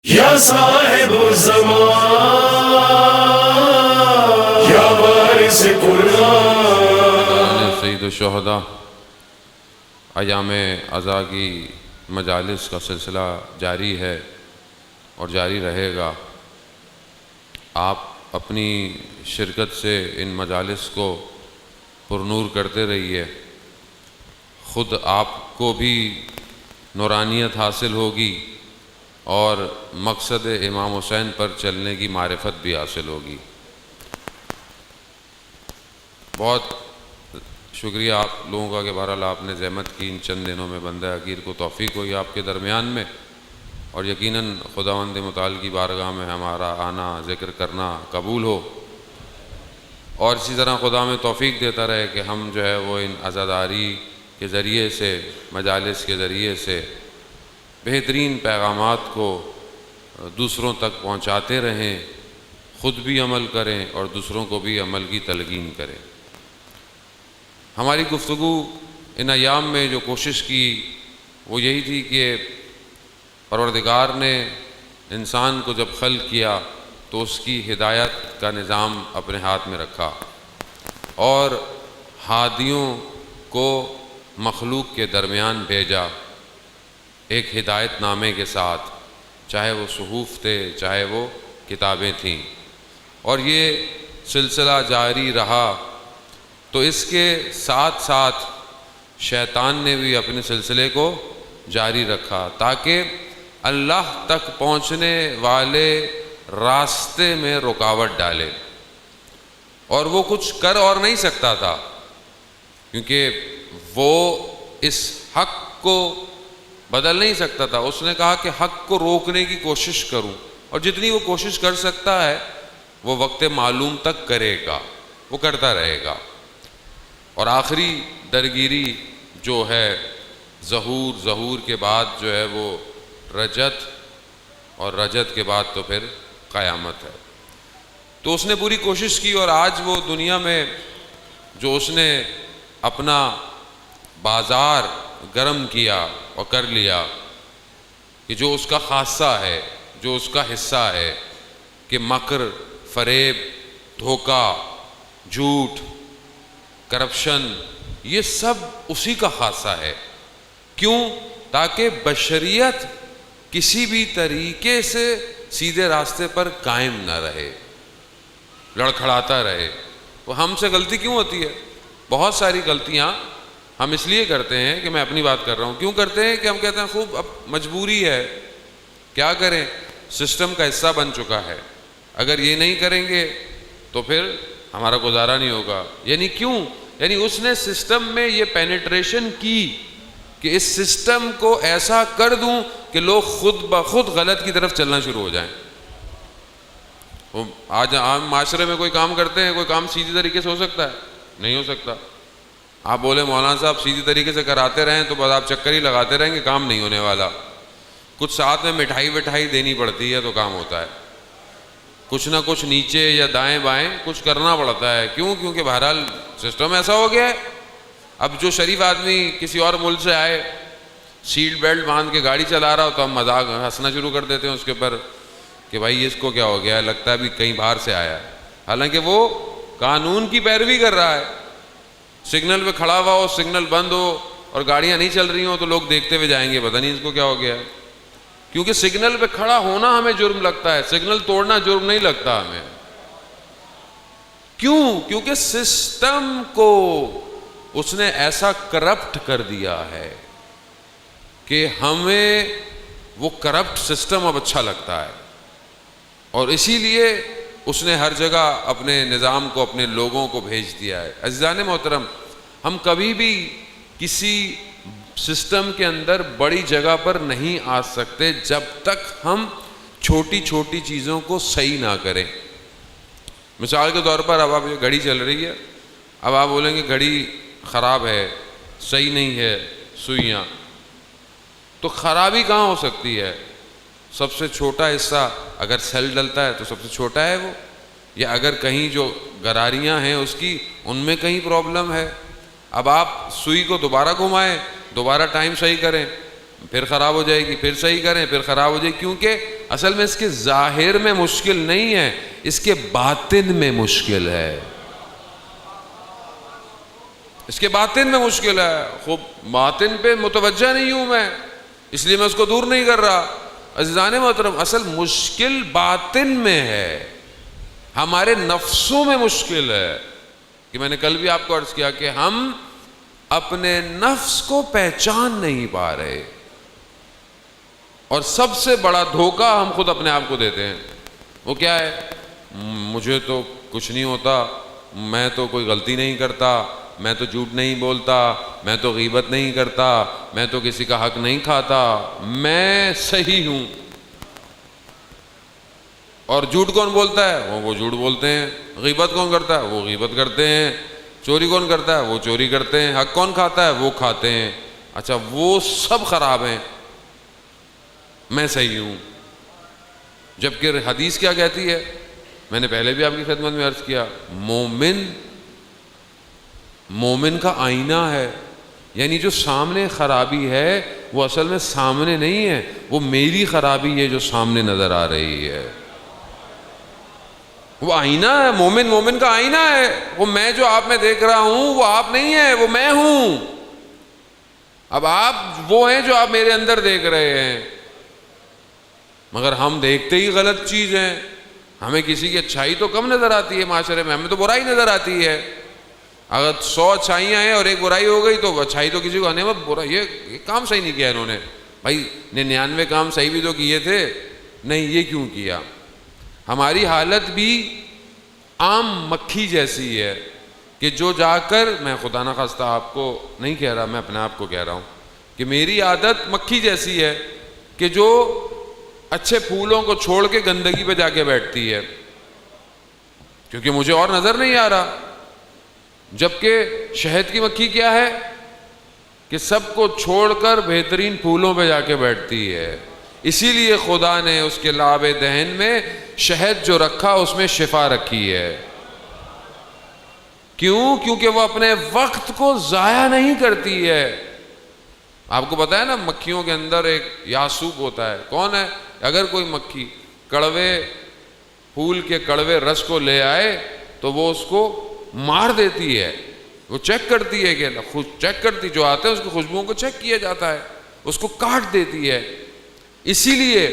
یا صاحب الزمان یا وارث قرآن سید الشہداء ایام عزا کی مجالس کا سلسلہ جاری ہے اور جاری رہے گا۔ آپ اپنی شرکت سے ان مجالس کو پرنور کرتے رہیے، خود آپ کو بھی نورانیت حاصل ہوگی اور مقصد امام حسین پر چلنے کی معرفت بھی حاصل ہوگی۔ بہت شکریہ آپ لوگوں کا کہ بہرحال آپ نے زحمت کی، ان چند دنوں میں بندہ حقیر کو توفیق ہوئی آپ کے درمیان میں، اور یقیناً خداوند متعال کی بارگاہ میں ہمارا آنا ذکر کرنا قبول ہو، اور اسی طرح خدا میں توفیق دیتا رہے کہ ہم جو ہے وہ ان عزاداری کے ذریعے سے، مجالس کے ذریعے سے بہترین پیغامات کو دوسروں تک پہنچاتے رہیں، خود بھی عمل کریں اور دوسروں کو بھی عمل کی تلقین کریں۔ ہماری گفتگو ان ایام میں جو کوشش کی وہ یہی تھی کہ پروردگار نے انسان کو جب خلق کیا تو اس کی ہدایت کا نظام اپنے ہاتھ میں رکھا اور ہادیوں کو مخلوق کے درمیان بھیجا ایک ہدایت نامے کے ساتھ، چاہے وہ صحف تھے چاہے وہ کتابیں تھیں، اور یہ سلسلہ جاری رہا۔ تو اس کے ساتھ ساتھ شیطان نے بھی اپنے سلسلے کو جاری رکھا تاکہ اللہ تک پہنچنے والے راستے میں رکاوٹ ڈالے، اور وہ کچھ کر اور نہیں سکتا تھا کیونکہ وہ اس حق کو بدل نہیں سکتا تھا۔ اس نے کہا کہ حق کو روکنے کی کوشش کروں، اور جتنی وہ کوشش کر سکتا ہے وہ وقت معلوم تک کرے گا، وہ کرتا رہے گا، اور آخری درگیری جو ہے ظہور کے بعد جو ہے وہ رجت، اور رجت کے بعد تو پھر قیامت ہے۔ تو اس نے پوری کوشش کی، اور آج وہ دنیا میں جو اس نے اپنا بازار گرم کیا اور کر لیا، کہ جو اس کا خاصہ ہے، جو اس کا حصہ ہے، کہ مکر، فریب، دھوکہ، جھوٹ، کرپشن، یہ سب اسی کا خاصہ ہے۔ کیوں؟ تاکہ بشریت کسی بھی طریقے سے سیدھے راستے پر قائم نہ رہے، لڑکھڑاتا رہے۔ وہ ہم سے غلطی کیوں ہوتی ہے؟ بہت ساری غلطیاں ہم اس لیے کرتے ہیں کہ میں اپنی بات کر رہا ہوں، کیوں کرتے ہیں کہ ہم کہتے ہیں خوب اب مجبوری ہے، کیا کریں، سسٹم کا حصہ بن چکا ہے، اگر یہ نہیں کریں گے تو پھر ہمارا گزارا نہیں ہوگا۔ یعنی کیوں؟ یعنی اس نے سسٹم میں یہ پینیٹریشن کی کہ اس سسٹم کو ایسا کر دوں کہ لوگ خود بخود غلط کی طرف چلنا شروع ہو جائیں۔ آج عام معاشرے میں کوئی کام کرتے ہیں، کوئی کام سیدھی طریقے سے ہو سکتا ہے؟ نہیں ہو سکتا۔ آپ بولے مولانا صاحب سیدھی طریقے سے کراتے رہیں تو بس آپ چکر ہی لگاتے رہیں گے، کام نہیں ہونے والا۔ کچھ ساتھ میں مٹھائی وٹھائی دینی پڑتی ہے تو کام ہوتا ہے، کچھ نہ کچھ نیچے یا دائیں بائیں کچھ کرنا پڑتا ہے۔ کیوں؟ کیونکہ بہرحال سسٹم ایسا ہو گیا ہے۔ اب جو شریف آدمی کسی اور ملک سے آئے، سیٹ بیلٹ باندھ کے گاڑی چلا رہا ہو تو ہم مذاق ہنسنا شروع کر دیتے ہیں اس کے اوپر کہ بھائی اس کو کیا ہو گیا ہے، لگتا ہے بھی کہیں باہر سے آیا ہے، حالانکہ وہ قانون کی پیروی کر رہا ہے۔ سگنل پہ کھڑا ہوا ہو، سگنل بند ہو اور گاڑیاں نہیں چل رہی ہوں تو لوگ دیکھتے ہوئے جائیں گے، پتہ نہیں اس کو کیا ہو گیا ہے۔ کیونکہ سگنل پہ کھڑا ہونا ہمیں جرم لگتا ہے، سگنل توڑنا جرم نہیں لگتا ہمیں۔ کیوں؟ کیونکہ سسٹم کو اس نے ایسا کرپٹ کر دیا ہے کہ ہمیں وہ کرپٹ سسٹم اب اچھا لگتا ہے، اور اسی لیے اس نے ہر جگہ اپنے نظام کو، اپنے لوگوں کو بھیج دیا ہے۔ عزیزان محترم، ہم کبھی بھی کسی سسٹم کے اندر بڑی جگہ پر نہیں آ سکتے جب تک ہم چھوٹی چھوٹی چیزوں کو صحیح نہ کریں۔ مثال کے طور پر اب آپ یہ گھڑی چل رہی ہے، اب آپ بولیں گے گھڑی خراب ہے، صحیح نہیں ہے سوئیاں، تو خرابی کہاں ہو سکتی ہے؟ سب سے چھوٹا حصہ اگر سیل ڈلتا ہے تو سب سے چھوٹا ہے وہ، یا اگر کہیں جو گراریاں ہیں اس کی ان میں کہیں پرابلم ہے۔ اب آپ سوئی کو دوبارہ گھمائیں، دوبارہ ٹائم صحیح کریں، پھر خراب ہو جائے گی، پھر صحیح کریں، پھر خراب ہو جائے گی، کیونکہ اصل میں اس کے ظاہر میں مشکل نہیں ہے، اس کے باطن میں مشکل ہے، اس کے باطن میں مشکل ہے. خوب باطن پہ متوجہ نہیں ہوں میں، اس لیے میں اس کو دور نہیں کر رہا. عزیزان محترم، اصل مشکل باطن میں ہے، ہمارے نفسوں میں مشکل ہے. کہ میں نے کل بھی آپ کو عرض کیا کہ ہم اپنے نفس کو پہچان نہیں پا رہے، اور سب سے بڑا دھوکہ ہم خود اپنے آپ کو دیتے ہیں. وہ کیا ہے؟ مجھے تو کچھ نہیں ہوتا، میں تو کوئی غلطی نہیں کرتا، میں تو جھوٹ نہیں بولتا، میں تو غیبت نہیں کرتا، میں تو کسی کا حق نہیں کھاتا، میں صحیح ہوں. اور جھوٹ کون بولتا ہے؟ وہ جھوٹ بولتے ہیں. غیبت کون کرتا ہے؟ وہ غیبت کرتے ہیں. چوری کون کرتا ہے؟ وہ چوری کرتے ہیں. حق کون کھاتا ہے؟ وہ کھاتے ہیں. اچھا، وہ سب خراب ہیں، میں صحیح ہوں. جبکہ حدیث کیا کہتی ہے؟ میں نے پہلے بھی آپ کی خدمت میں عرض کیا، مومن کا آئینہ ہے. یعنی جو سامنے خرابی ہے وہ اصل میں سامنے نہیں ہے، وہ میری خرابی ہے جو سامنے نظر آ رہی ہے. وہ آئینہ ہے، مومن کا آئینہ ہے. وہ میں جو آپ میں دیکھ رہا ہوں وہ آپ نہیں ہے، وہ میں ہوں. اب آپ وہ ہیں جو آپ میرے اندر دیکھ رہے ہیں، مگر ہم دیکھتے ہی غلط چیز ہیں. ہمیں کسی کی اچھائی تو کم نظر آتی ہے معاشرے میں، ہمیں تو برائی نظر آتی ہے. اگر 100 اچھائیاں ہیں اور ایک برائی ہو گئی تو اچھائی تو کسی کو آنے میں برا، یہ کام صحیح نہیں کیا انہوں نے. بھائی 99 کام صحیح بھی تو کیے تھے، نہیں یہ کیوں کیا؟ ہماری حالت بھی عام مکھی جیسی ہے کہ جو جا کر، میں خدا نخواستہ آپ کو نہیں کہہ رہا، میں اپنے آپ کو کہہ رہا ہوں کہ میری عادت مکھی جیسی ہے کہ جو اچھے پھولوں کو چھوڑ کے گندگی پہ جا کے بیٹھتی ہے، کیونکہ مجھے اور نظر نہیں آ رہا. جبکہ شہد کی مکھی کیا ہے کہ سب کو چھوڑ کر بہترین پھولوں پہ جا کے بیٹھتی ہے. اسی لیے خدا نے اس کے لعاب دہن میں شہد جو رکھا اس میں شفا رکھی ہے. کیوں؟ کیونکہ وہ اپنے وقت کو ضائع نہیں کرتی ہے. آپ کو پتا ہے نا، مکھیوں کے اندر ایک یاسوب ہوتا ہے. کون ہے؟ اگر کوئی مکھی کڑوے پھول کے کڑوے رس کو لے آئے تو وہ اس کو مار دیتی ہے. وہ چیک کرتی ہے کہ چیک کرتی، جو آتے ہیں اس کی خوشبوؤں کو چیک کیا جاتا ہے، اس کو کاٹ دیتی ہے. اسی لیے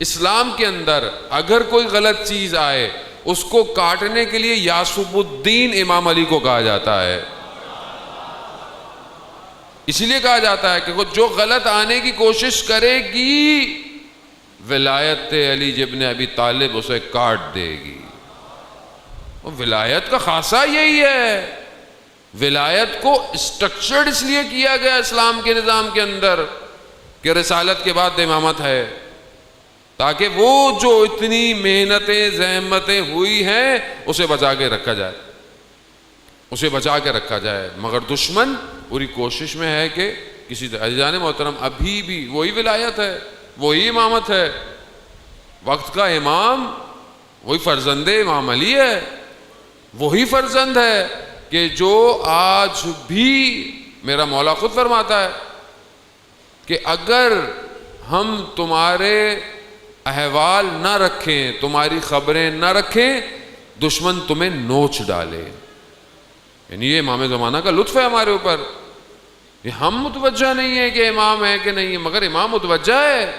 اسلام کے اندر اگر کوئی غلط چیز آئے اس کو کاٹنے کے لیے یاسوب الدین امام علی کو کہا جاتا ہے. اسی لیے کہا جاتا ہے کہ وہ جو غلط آنے کی کوشش کرے گی ولایت علی ابن ابی طالب اسے کاٹ دے گی. ولایت کا خاصہ یہی ہے. ولایت کو اسٹرکچرڈ اس لیے کیا گیا اسلام کے نظام کے اندر کہ رسالت کے بعد امامت ہے، تاکہ وہ جو اتنی محنتیں زحمتیں ہوئی ہیں اسے بچا کے رکھا جائے، اسے بچا کے رکھا جائے. مگر دشمن پوری کوشش میں ہے کہ کسی عزیزان محترم ابھی بھی وہی ولایت ہے، وہی امامت ہے. وقت کا امام وہی فرزند امام علی ہے، وہی فرزند ہے کہ جو آج بھی میرا مولا خود فرماتا ہے کہ اگر ہم تمہارے احوال نہ رکھیں، تمہاری خبریں نہ رکھیں، دشمن تمہیں نوچ ڈالے. یعنی یہ امام زمانہ کا لطف ہے ہمارے اوپر. ہم متوجہ نہیں ہیں کہ امام ہے کہ نہیں ہے، مگر امام متوجہ ہے.